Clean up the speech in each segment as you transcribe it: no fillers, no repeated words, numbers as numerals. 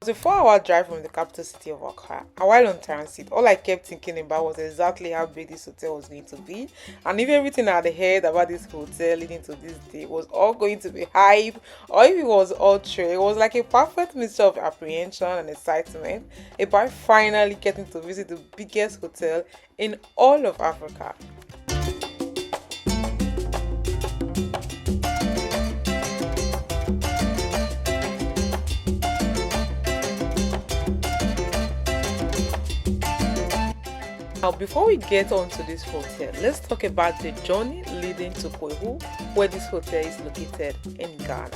It was a 4-hour drive from the capital city of Accra, and while on transit, all I kept thinking about was exactly how big this hotel was going to be, and if everything I had heard about this hotel leading to this day was all going to be hype, or if it was all true. It was like a perfect mixture of apprehension and excitement about finally getting to visit the biggest hotel in all of Africa. Now, before we get on to this hotel, let's talk about the journey leading to Kwehu, where this hotel is located in Ghana.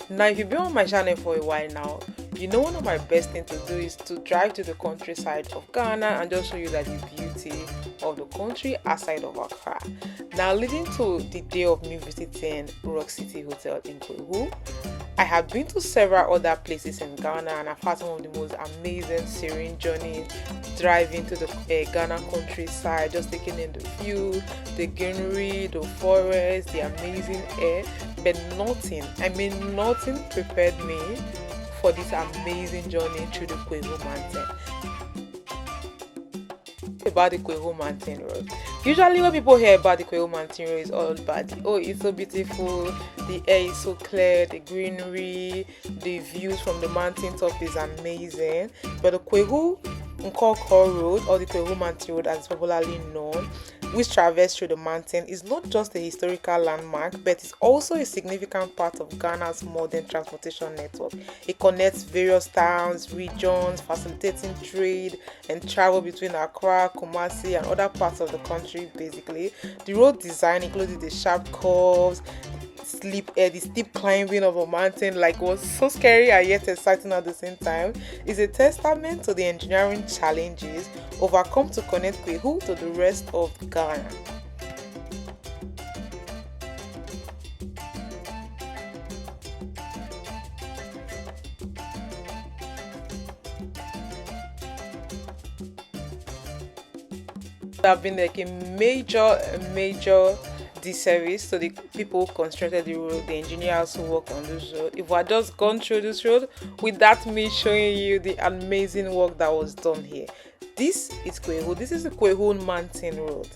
Now, if you've been on my channel for a while now, you know one of my best things to do is to drive to the countryside of Ghana and just show you that the beauty of the country outside of Accra. Now, leading to the day of me visiting ROCKCITY Hotel in Kwehu, I have been to several other places in Ghana and I've had some of the most amazing serene journeys driving to the Ghana countryside, just taking in the view, the greenery, the forest, the amazing air, but nothing prepared me for this amazing journey through the Kwehu Mountain. About the Kwehu Mountain Road. Usually when people hear about the Kwehu Mountain Road, it's all about it's so beautiful, the air is so clear, the greenery, the views from the mountain top is amazing. But the Kwehu Road, or the Kwehu Mountain Road as it's popularly known, which traverses through the mountain, is not just a historical landmark, but it's also a significant part of Ghana's modern transportation network. It connects various towns, regions, facilitating trade and travel between Accra, Kumasi, and other parts of the country. Basically, the road design included the sharp curves, the steep climbing of a mountain, like was so scary and yet exciting at the same time, is a testament to the engineering challenges overcome to connect Kwehu to the rest of Ghana. There have been like a major disservice to the people who constructed the road, the engineers who worked on this road. If we had just gone through this road without me showing you the amazing work that was done here. This is Kwehu. This is the Kwehu Mountain Road.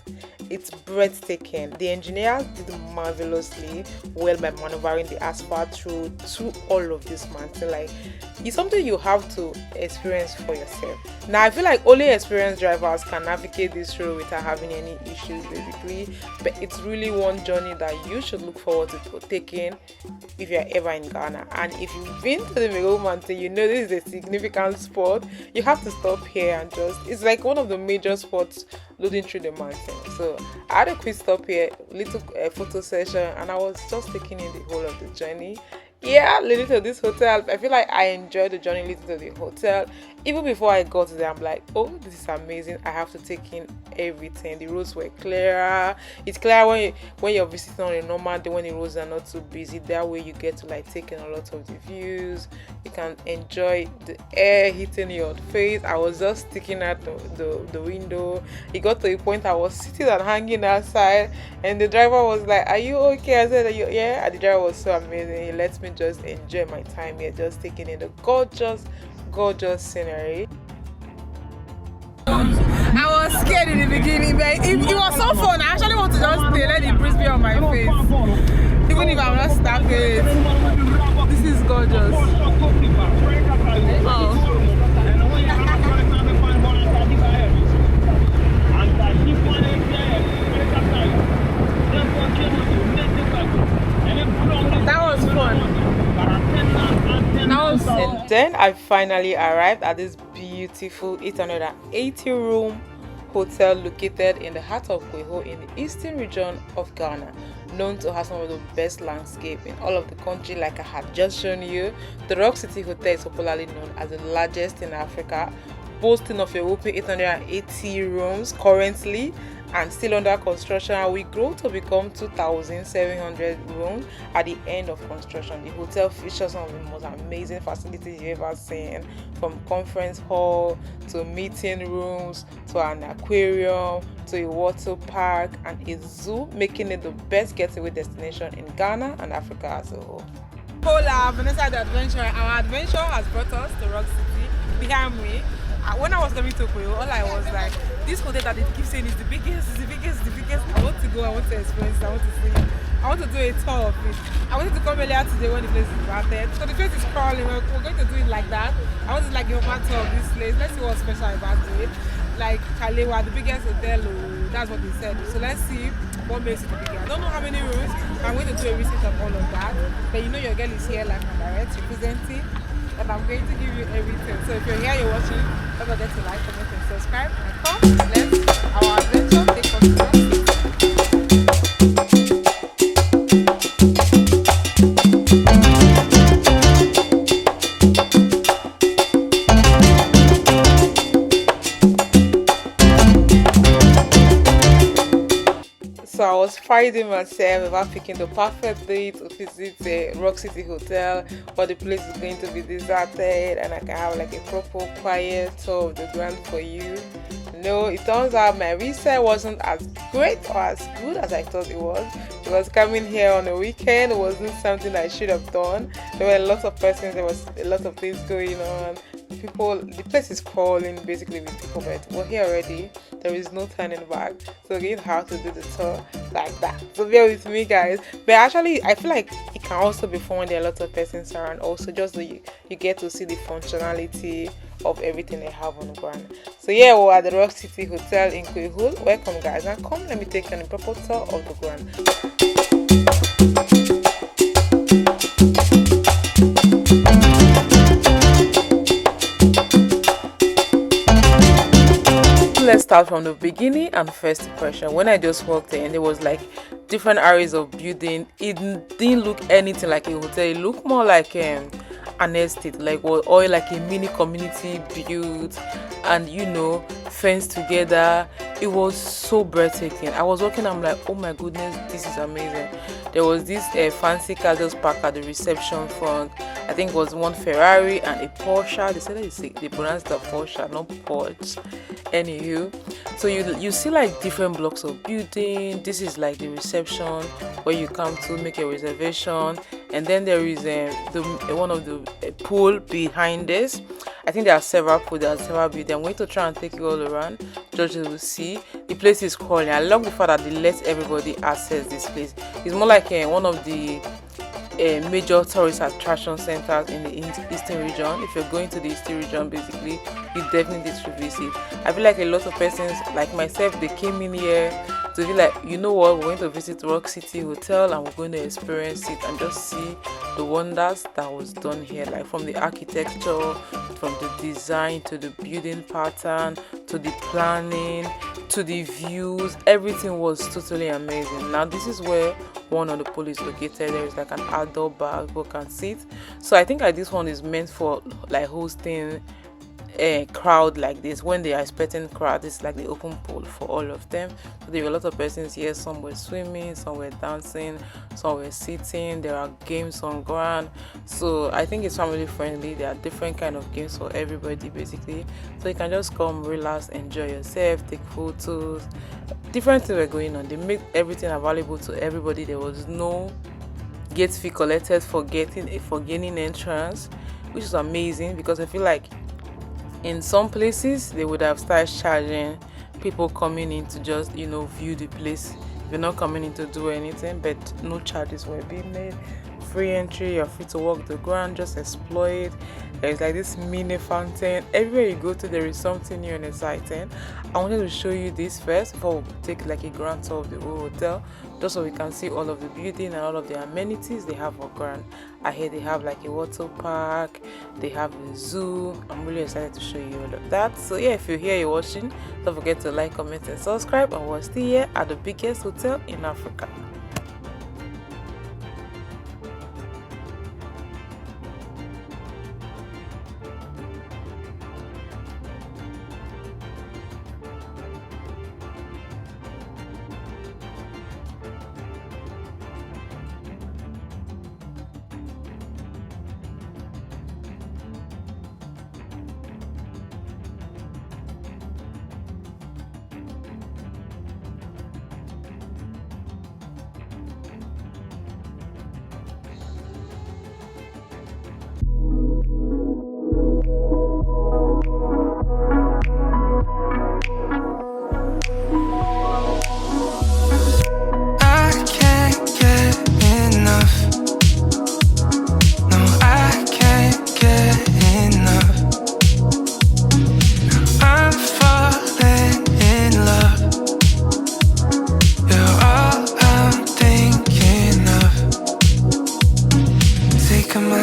It's breathtaking. The engineers did marvelously well by maneuvering the asphalt road through all of this mountain. Like, it's something you have to experience for yourself. Now, I feel like only experienced drivers can navigate this road without having any issues, basically. But it's really one journey that you should look forward to taking if you're ever in Ghana. And if you've been to the Kwehu Mountain, you know this is a significant spot. You have to stop here and it's like one of the major spots loading through the mountain. So I had a quick stop here, little photo session, and I was just taking in the whole of the journey. Yeah, leading to this hotel, I feel like I enjoyed the journey leading to the hotel. Even before I got there, I'm like, oh, this is amazing. I have to take in everything. The roads were clearer. It's clear when you're visiting on a normal day, when the roads are not too busy. That way you get to like take in a lot of the views. You can enjoy the air hitting your face. I was just sticking out the window. It got to a point I was sitting and hanging outside, and the driver was like, are you okay? I said, yeah. And the driver was so amazing. He lets me just enjoy my time here, just taking in the gorgeous scenery. I was scared in the beginning, but it was so fun. I actually want to just stay, let the breeze be on my face, even if I'm not stuck in it. This is gorgeous. Oh. That was fun. And then I finally arrived at this beautiful 880-room hotel located in the heart of Kwehu in the eastern region of Ghana, known to have some of the best landscape in all of the country. Like I had just shown you, the ROCKCITY Hotel is popularly known as the largest in Africa, boasting of a whopping 880 rooms currently and still under construction. We grow to become 2,700 rooms at the end of construction. The hotel features some of the most amazing facilities you've ever seen, from conference hall to meeting rooms to an aquarium to a water park and a zoo, making it the best getaway destination in Ghana and Africa as a whole. Hola, Vanessa the Adventurer. Our adventure has brought us to ROCKCITY. behind me. When I was coming to Koyo, all I was like, this hotel that they keep saying is the biggest, is the biggest, the biggest. I want to go, I want to experience it, I want to see it. I want to do a tour of it. I wanted to come earlier today when the place is started. So the place is crawling, we're going to do it like that. I want to like give a tour of this place. Let's see what's special about it. Like Kalewa, the biggest hotel, that's what they said. So let's see what makes it the biggest. I don't know how many rooms. I'm going to do a research of all of that. But you know your girl is here like a direct representing. And I'm going to give you everything. So if you're here, you're watching, don't forget to like, comment, and subscribe. And come, let's our adventure take us to ROCKCITY. So I was fighting myself about picking the perfect day to visit the ROCKCITY hotel, but the place is going to be deserted and I can have like a proper quiet tour of the ground for you. No, it turns out my research wasn't as great or as good as I thought it was, because coming here on a weekend wasn't something I should have done. There were a lot of persons, there was a lot of things going on. People, the place is crawling basically with people, but we're here already. There is no turning back, so again, how to do the tour like that. So bear with me, guys. But actually, I feel like it can also be fun when there are a lot of persons around. Also, just so you get to see the functionality of everything they have on the ground. So yeah, we're at the ROCKCITY hotel in Enjoyyy. Welcome, guys, and come let me take you on a proper tour of the ground. Let's start from the beginning and first impression. When I just walked in, there was like different areas of building. It didn't look anything like a hotel. It looked more like an estate, like or like a mini community built, and you know, fenced together. It was so breathtaking. I was walking, I'm like, oh my goodness, this is amazing. There was this fancy car just parked at the reception front. I think it was one Ferrari and a Porsche. They said they pronounced the Porsche, not Porsche. Anywho, so you see like different blocks of building. This is like the reception where you come to make a reservation, and then there is one of the pool behind this. I think there are several pools, there are several buildings. I'm going to try and take you all around just to see. The place is crawling. I love the fact that they let everybody access this place. It's more like one of the major tourist attraction centers in the eastern region. If you're going to the eastern region, basically, you definitely should visit. I feel like a lot of persons like myself, they came in here to be like, you know what, we're going to visit ROCKCITY hotel and we're going to experience it and just see the wonders that was done here, like from the architecture, from the design to the building pattern to the planning to the views. Everything was totally amazing. Now this is where one of the pool is located. There is like an outdoor bar people can sit. So I think this one is meant for like hosting a crowd like this. When they are expecting crowd, it's like the open pool for all of them. So there were a lot of persons here. Some were swimming, some were dancing, some were sitting. There are games on ground. So I think it's family friendly. There are different kind of games for everybody basically. So you can just come, relax, enjoy yourself, take photos. Different things were going on. They made everything available to everybody. There was no gate fee collected for gaining entrance, which is amazing, because I feel like in some places they would have started charging people coming in to just, you know, view the place. You're not coming in to do anything, but no charges were being made. Free entry, you're free to walk the ground, just explore it. There's like this mini fountain. Everywhere you go to, there is something new and exciting. I wanted to show you this first before we take like a grand tour of the whole hotel, just so we can see all of the building and all of the amenities they have on ground. I hear they have like a water park, they have a zoo. I'm really excited to show you all of that. So yeah, if you're here, you're watching, don't forget to like, comment, and subscribe. And we're still here at the biggest hotel in Africa.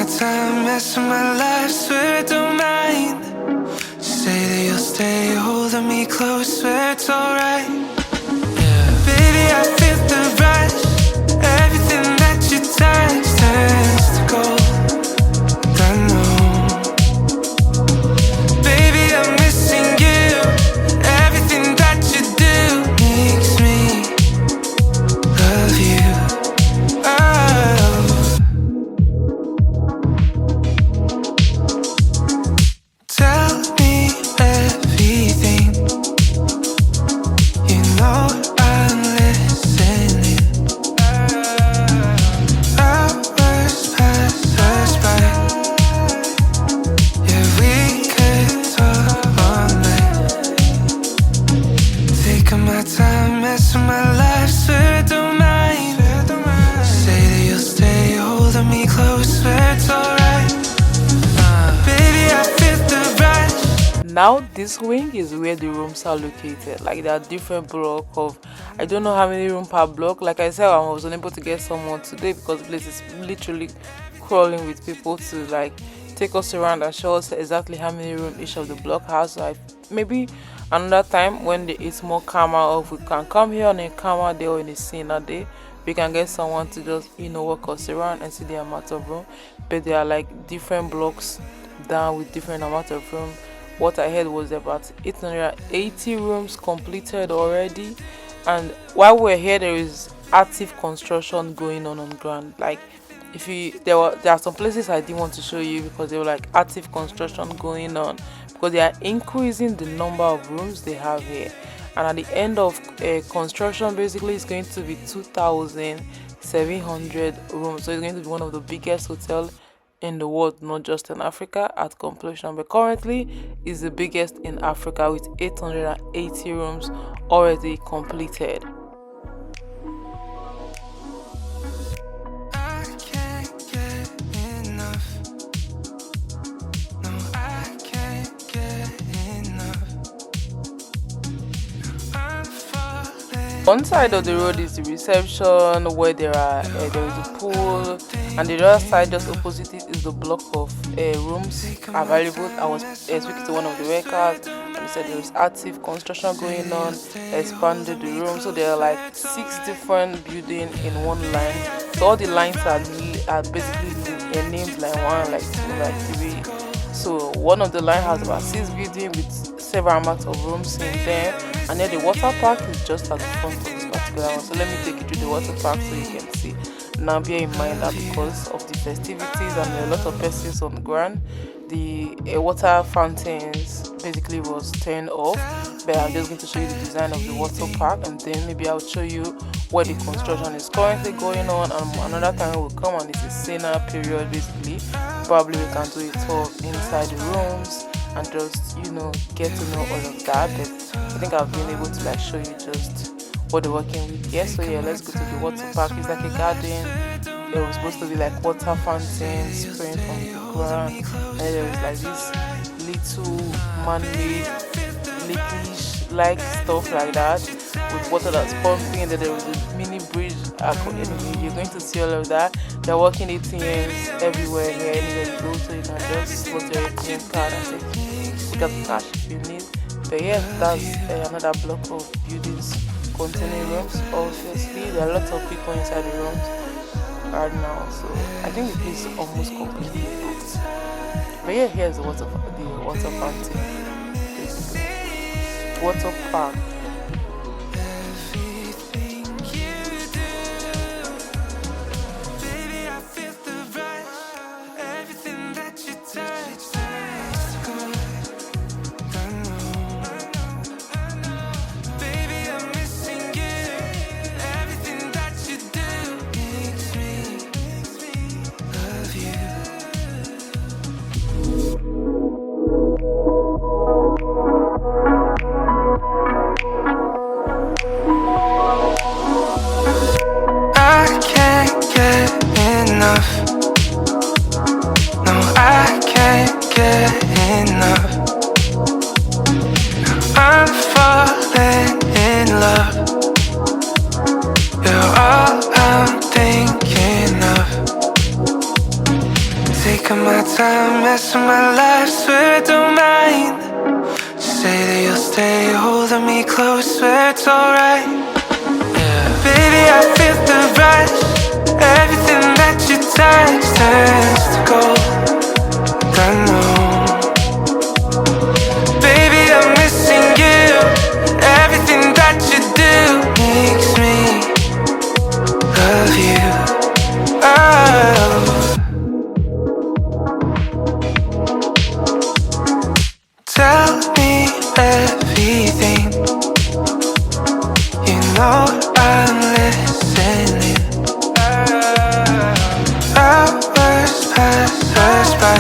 time, mess with my life, swear I don't mind. Say that you'll stay, holding me close, swear it's alright. Baby, I feel the rush. Everything that you touch turns to gold. I know. Baby, I'm missing you. Everything that you do makes me love you. Oh. Tell me everything. You know I'm listening. Hours pass us by. Yeah, we could talk all night. Taking my time, messing my life, swear I don't mind. Say that you'll stay, holding me close, swear it's alright. Baby, I feel the rush. Now this wing is where the rooms are located. Like there are different block of, I don't know how many room per block. Like I said, I was unable to get someone today because the place is literally crawling with people to like take us around and show us exactly how many room each of the block has. So maybe another time when it's more calmer, or if we can come here on a calmer day or in a scenic day, we can get someone to just walk us around and see the amount of room. But there are like different blocks down with different amount of room. What I heard was about 880 rooms completed already, and while we're here there is active construction going on ground. Like if you there are some places I didn't want to show you because they were like active construction going on, because they are increasing the number of rooms they have here, and at the end of construction basically it's going to be 2,700 rooms. So it's going to be one of the biggest hotels in the world, not just in Africa at completion, but currently is the biggest in Africa with 880 rooms already completed. I can't get enough. No, I can't get enough. I'm falling. One side of the road is the reception where there is a pool, and the other side just opposite it is the block of rooms available. I was speaking to one of the workers and he said there is active construction going on. They expanded the room, so there are like 6 different buildings in one line. So all the lines are basically named like 1, like 2, like 3. So one of the line has about 6 buildings with several amounts of rooms in there, and then the water park is just at the front of this particular one. So let me take you to the water park so you can see. Now bear in mind that because of the festivities and a lot of persons on the ground, the water fountains basically was turned off. But I'm just going to show you the design of the water park, and then maybe I'll show you where the construction is currently going on, and another time we'll come and it's a cena period basically. Probably we can do a tour inside the rooms and just get to know all of that. But I think I've been able to like show you just what they're working with. Yes, so yeah, let's go to the water park. It's like a garden. It was supposed to be like water fountains spraying from the ground, and there was like this little man-made lakish like stuff like that with water that's pumping, and then there was a mini bridge. You're going to see all of that. They're working ATMs everywhere here. Anywhere you go to, you can just put your ATM card and take out cash if you need. But yeah, that's another block of buildings containing rooms. Obviously, there are lots of people inside the rooms right now, so I think the place is almost completely booked. But yeah, here's the water fountain, basically. Water park. Taking my time, messing my life, swear I don't mind. Say that you'll stay holding me close, swear it's alright. Yeah. Baby, I feel the rush. Everything that you touch turns to gold. I know. Baby, I'm missing you. Everything that you do makes me love you. Oh. Tell me everything. You know I'm listening. Hours pass us by.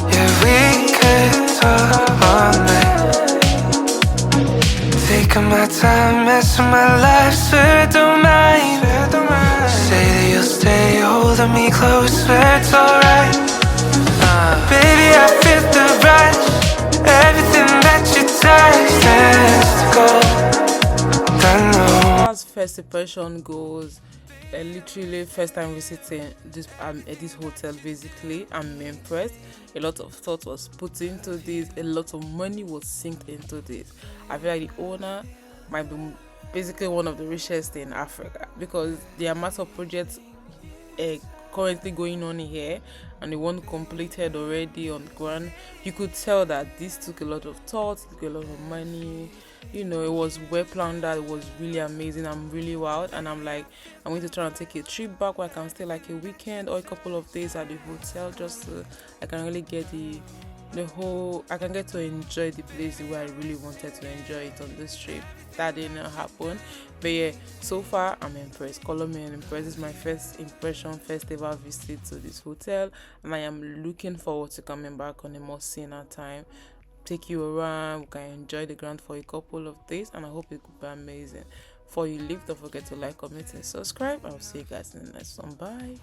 Yeah, we could talk all night. Taking my time, messing my life, swear I don't mind. Say that you'll stay holding me close, swear it's alright. Baby, I feel the rush. Everything that you touch turns to gold. I know. As first impression goes, literally first time visiting this hotel, basically I'm impressed. A lot of thought was put into this, a lot of money was synced into this. I feel like the owner might be basically one of the richest in Africa, because the amount of projects currently going on here and the one completed already on the ground, you could tell that this took a lot of thought, took a lot of money. You know, it was well planned out. It was really amazing. I'm really wild, and I'm like, I'm going to try and take a trip back where I can stay like a weekend or a couple of days at the hotel, just so I can really get the whole, I can get to enjoy the place the way I really wanted to enjoy it on this trip. That didn't happen, but yeah, so far I'm impressed. Color me impressed. This is my first impression, first ever visit to this hotel, and I am looking forward to coming back on a more sooner time. Take you around, we can enjoy the ground for a couple of days, and I hope it could be amazing. Before you leave, don't forget to like, comment, and subscribe. I'll see you guys in the next one. Bye.